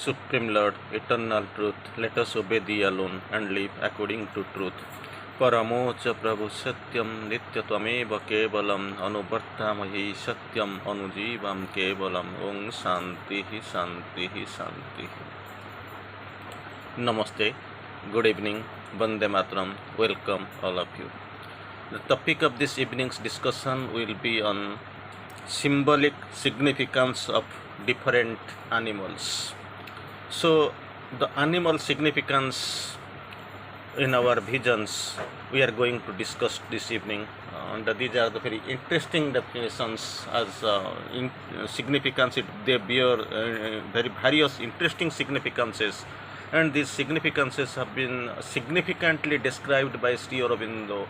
Supreme Lord, eternal truth, let us obey Thee alone and live according to truth. Paramo cha Prabhu Satyam Nityatwameva Kevalam Anubartamahi Satyam Anujivam Kevalam Om Shantihi Shantihi Shantihi. Namaste, good evening, Vande Mataram, welcome all of you. The topic of this evening's discussion will be on symbolic significance of different animals. So the animal significance in our visions we are going to discuss this evening, and these are the very interesting definitions as significance. They bear very various interesting significances, and these significances have been significantly described by Sri Aurobindo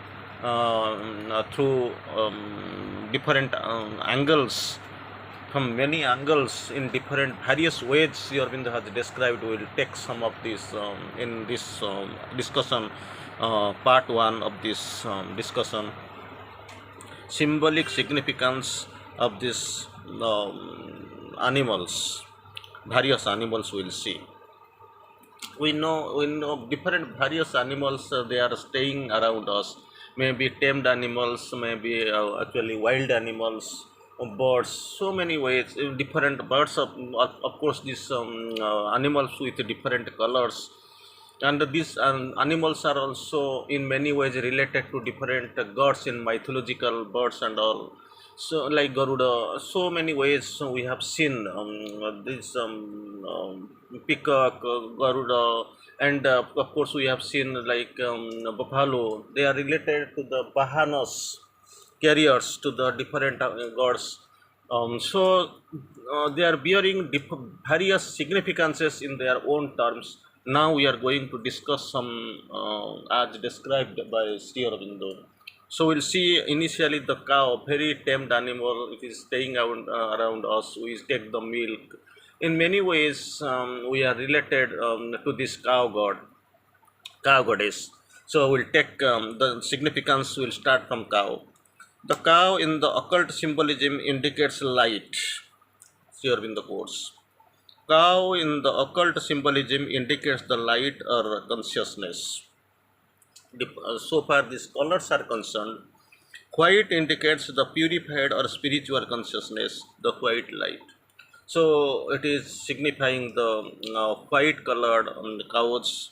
through different angles, from many angles, in different various ways Sri Aurobindo has described. We will take some of these in this discussion, part 1 of this discussion. Symbolic significance of these animals, various animals we will see. We know different various animals, they are staying around us. Maybe tamed animals, maybe actually wild animals, birds, so many ways. Different birds, of course, these animals with different colors, and these animals are also in many ways related to different gods in mythological birds and all. So like Garuda, so many ways we have seen this peacock, Garuda, and of course we have seen like buffalo. They are related to the Vahanas, carriers to the different gods. They are bearing various significances in their own terms. Now we are going to discuss some as described by Sri Aurobindo. So we'll see initially the cow, very tamed animal. It is staying around us. We take the milk. In many ways, we are related to this cow goddess. So we'll take the significance. Will start from cow. The cow in the occult symbolism indicates light. Sri Aurobindo quotes. Cow in the occult symbolism indicates the light or consciousness. So far these colors are concerned, white indicates the purified or spiritual consciousness, the white light. So it is signifying the white colored cows.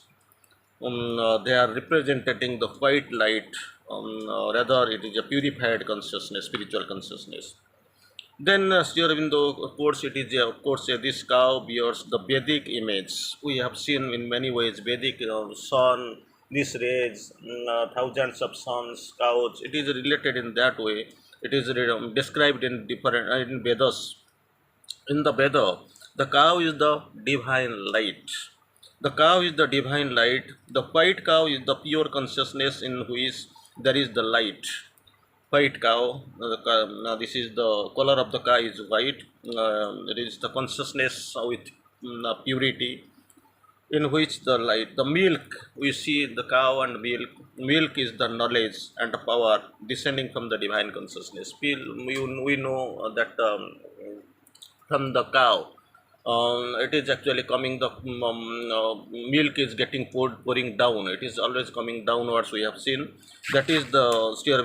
They are representing the white light, rather it is a purified consciousness, spiritual consciousness. Then Sri Aurobindo, of course, it is this cow bears the Vedic image. We have seen in many ways Vedic sun, these rays, thousands of suns, cows. It is related in that way. It is described in different in Vedas. In the Veda, the cow is the divine light. The cow is the divine light. The white cow is the pure consciousness in which there is the light. White cow, this is the color of the cow is white. It is the consciousness with purity, in which the light, the milk, we see the cow and milk is the knowledge and power descending from the divine consciousness. We know that from the cow, it is actually coming, the milk is getting pouring down. It is always coming downwards, we have seen. That is the steer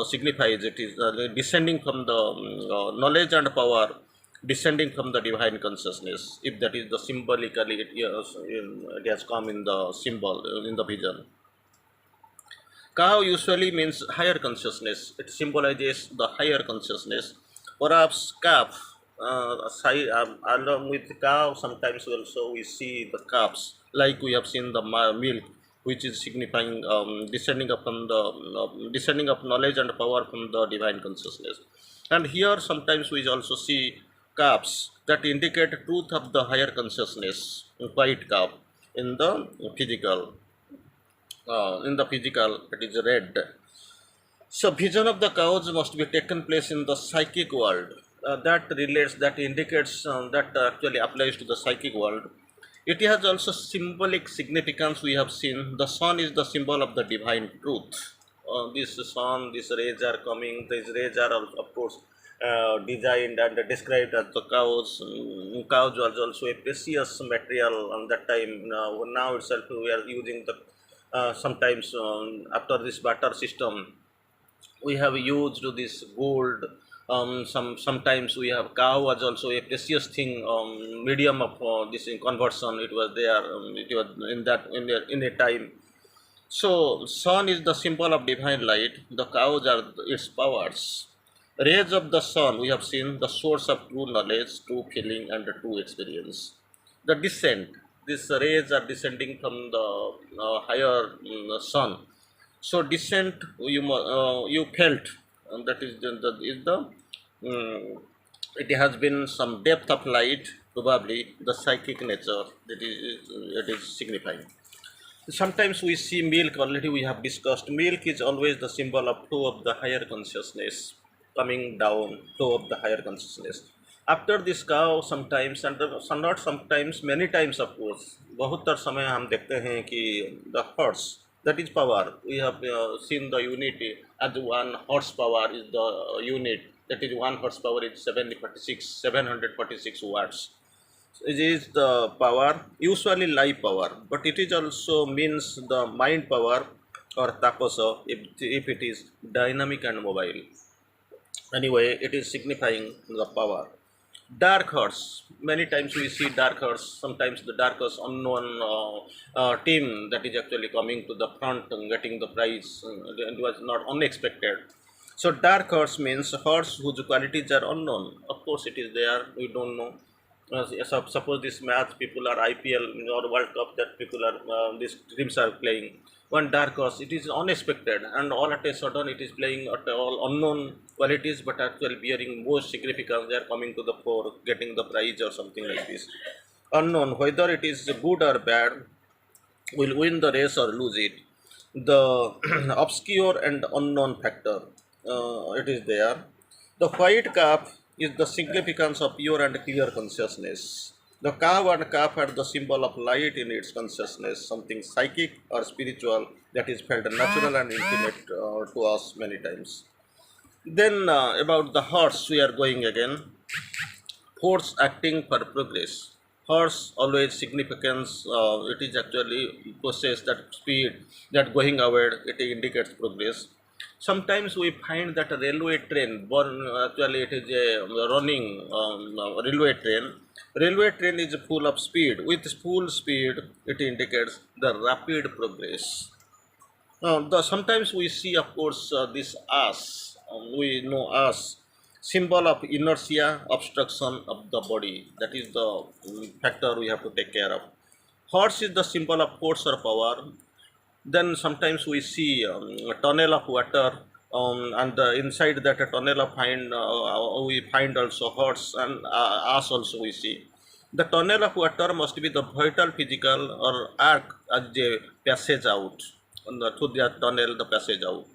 signifies it is descending from the knowledge and power, descending from the divine consciousness. If that is the symbolically, it has come in the symbol, in the vision. Cow usually means higher consciousness. It symbolizes the higher consciousness. Perhaps calf, along with cow, sometimes also we see the calves, like we have seen the milk, which is signifying descending of knowledge and power from the divine consciousness. And here sometimes we also see calves that indicate truth of the higher consciousness, white calf in the physical. It is red. So vision of the cows must be taken place in the psychic world. That indicates that actually applies to the psychic world. It has also symbolic significance. We have seen the sun is the symbol of the divine truth. This sun, these rays are coming. These rays are of course designed and described as the cows. Cows was also a precious material on that time. Now itself we are using the sometimes after this barter system we have used this gold. Sometimes we have cow was also a precious thing, medium of this in conversion. It was there. It was in that in a time. So, sun is the symbol of divine light. The cows are its powers. Rays of the sun, we have seen the source of true knowledge, true feeling, and the true experience. The descent, these rays are descending from the higher sun. So, descent, you felt, and that is mm, it has been some depth of light, probably the psychic nature that it is signifying. Sometimes we see milk already we have discussed. Milk is always the symbol of flow of the higher consciousness coming down, flow of the higher consciousness. After this cow sometimes and not sometimes many times of course बहुत समय हम देखते हैं कि the horse that is power we have seen the unity as one horsepower is the unit that is one horsepower is 746 watts. It is the power, usually life power, but it is also means the mind power or takosa if it is dynamic and mobile. Anyway, it is signifying the power. Dark horse. Many times we see dark horse. Sometimes the dark horse unknown team that is actually coming to the front and getting the prize. It was not unexpected. So dark horse means a horse whose qualities are unknown. Of course, it is there. We don't know. Suppose this match people are IPL or World Cup that people are these teams are playing. One dark horse, it is unexpected, and all at a sudden it is playing at all unknown qualities, but actually bearing more significance. They are coming to the fore, getting the prize or something like this. Unknown, whether it is good or bad, will win the race or lose it. The obscure and unknown factor, it is there. The white calf is the significance of pure and clear consciousness. The cow and calf are the symbol of light in its consciousness, something psychic or spiritual that is felt natural and intimate to us many times. Then about the horse, we are going again. Force acting for progress. Horse always significance. It is actually process that speed that going away. It indicates progress. Sometimes we find that a railway train, born actually it is a running railway train. Railway train is full of speed. With full speed, it indicates the rapid progress. Sometimes we see, of course, this us. We know us, symbol of inertia, obstruction of the body. That is the factor we have to take care of. Horse is the symbol of force or power. Then sometimes we see a tunnel of water, and inside that tunnel of we find also horse and us also we see. The tunnel of water must be the vital physical or arc as a passage out through that tunnel, the passage out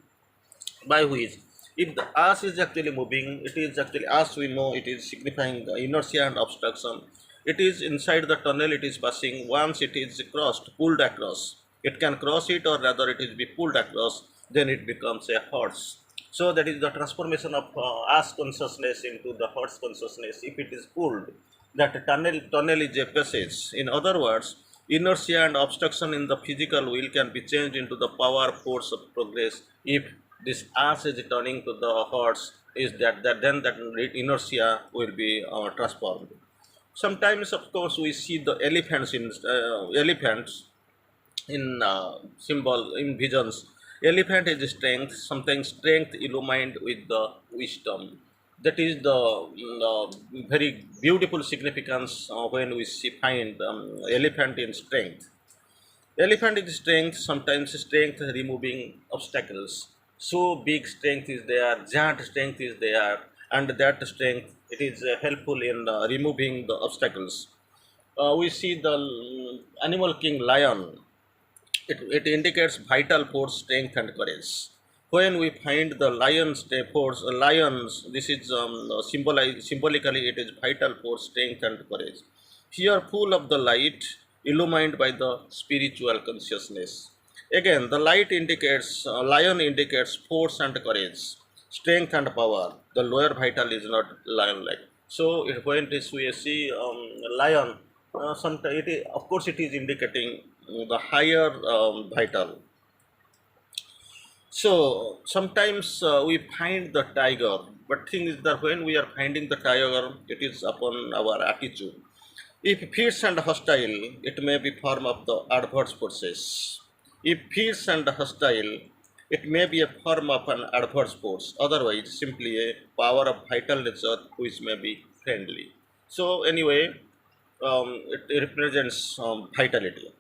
by which if the ass is actually moving, it is actually as we know it is signifying the inertia and obstruction. It is inside the tunnel it is passing. Once it is crossed, pulled across, it can cross it or rather it is be pulled across, then it becomes a horse. So that is the transformation of ass consciousness into the horse consciousness. If it is pulled, that tunnel is a passage. In other words, inertia and obstruction in the physical wheel can be changed into the power force of progress. If this ass is turning to the horse, is that then that inertia will be transformed. Sometimes, of course, we see the elephants in symbol in visions. Elephant is strength, sometimes strength illumined with the wisdom. That is the very beautiful significance when we see find elephant in strength. Elephant is strength, sometimes strength removing obstacles. So big strength is there, giant strength is there, and that strength it is helpful in removing the obstacles. We see the animal king lion. It indicates vital force, strength, and courage. When we find the lion's force, lions, this is symbolically it is vital force, strength, and courage. Here, full of the light, illumined by the spiritual consciousness. Again, the light indicates, lion indicates force and courage. strength and power. The lower vital is not lion-like. So when this we see lion, sometimes of course it is indicating the higher vital. So sometimes we find the tiger, but thing is that when we are finding the tiger, it is upon our attitude. If fierce and hostile, it may be form of the adverse forces. If fierce and hostile, it may be a form of an adverse force. Otherwise, simply a power of vital nature which may be friendly. So anyway, it represents vitality.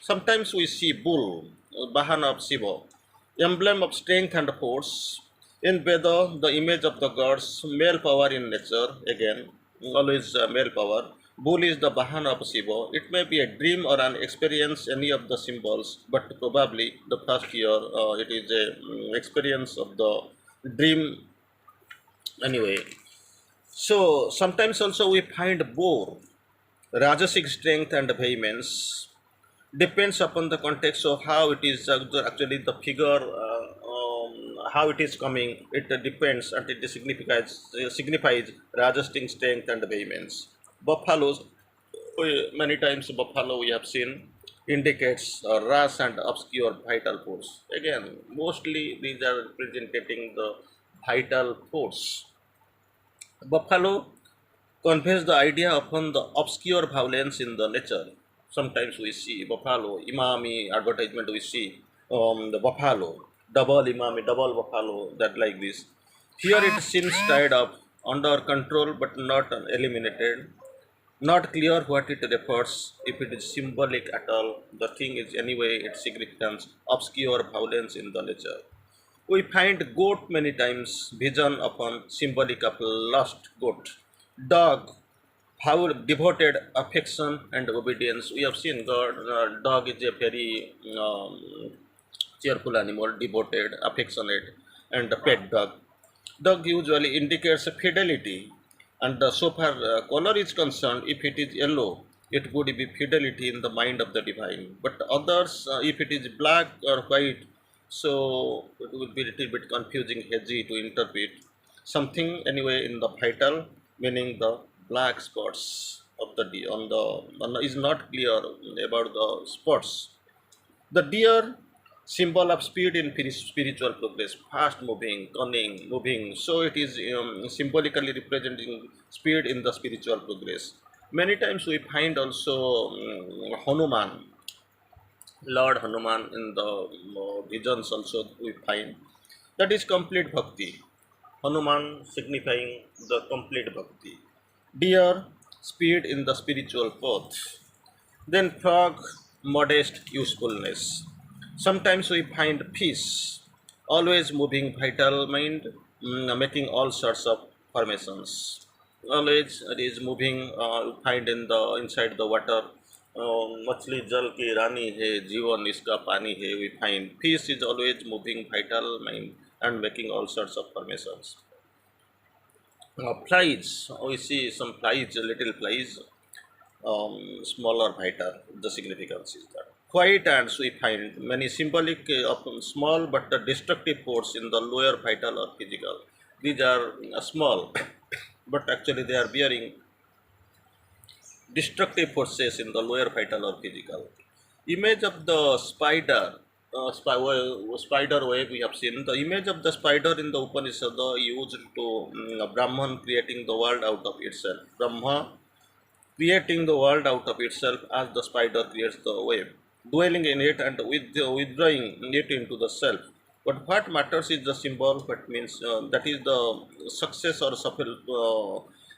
Sometimes we see bull, Bahana of Shiva, emblem of strength and force. In Veda, the image of the gods, male power in nature, again, always male power. Bull is the Bahana of Shiva. It may be a dream or an experience, any of the symbols, but probably the first here, it is a experience of the dream anyway. So sometimes also we find boar, Rajasic strength and vehemence depends upon the context of how it is actually the figure, how it is coming. It depends and it signifies Rajasic strength and vehemence. Buffaloes, many times buffalo we have seen indicates rash and obscure vital force. Again, mostly these are representing the vital force. Buffalo conveys the idea upon the obscure violence in the nature. Sometimes we see buffalo, imami advertisement we see the buffalo, double imami, double buffalo, that like this. Here it seems tied up, under control but not eliminated. Not clear what it refers, if it is symbolic at all. The thing is anyway its significance, obscure violence in the nature. We find goat many times, vision upon symbolic of lost goat. Dog, how devoted affection and obedience. We have seen God, dog is a very cheerful animal, devoted, affectionate, and a pet dog. Dog usually indicates fidelity, and so far color is concerned, if it is yellow, it would be fidelity in the mind of the divine. But others, if it is black or white, so it will be a little bit confusing, hazy to interpret. Something anyway in the vital, meaning the black spots of the is not clear about the spots. The deer, symbol of speed in spiritual progress, fast moving, cunning, moving. So it is symbolically representing speed in the spiritual progress. Many times we find also Hanuman, Lord Hanuman in the visions also we find. That is complete bhakti. Hanuman signifying the complete bhakti. Deer, speed in the spiritual path. Then frog, modest usefulness. Sometimes we find peace, always moving vital mind, making all sorts of formations. Always it is moving, find in the inside the water. मछली जल की रानी है जीवन इसका पानी है we find fish is always moving vital mind and making all sorts of formations. Flies, we see some flies, little flies, smaller vital, the significance is that. Quiet ants we find many symbolic of small but destructive force in the lower vital or physical. These are small, but actually they are bearing destructive forces in the lower vital or physical. Image of the spider, spider web we have seen. The image of the spider in the Upanishad used to Brahman creating the world out of itself. Brahma creating the world out of itself as the spider creates the web, dwelling in it and withdrawing it into the self. But what matters is the symbol, what means that is the success or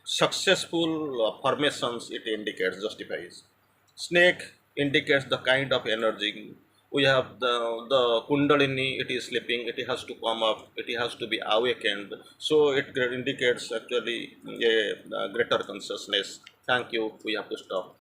successful formations it indicates, justifies. Snake indicates the kind of energy. We have the Kundalini, it is sleeping, it has to come up, it has to be awakened. So it indicates actually a greater consciousness. Thank you. We have to stop.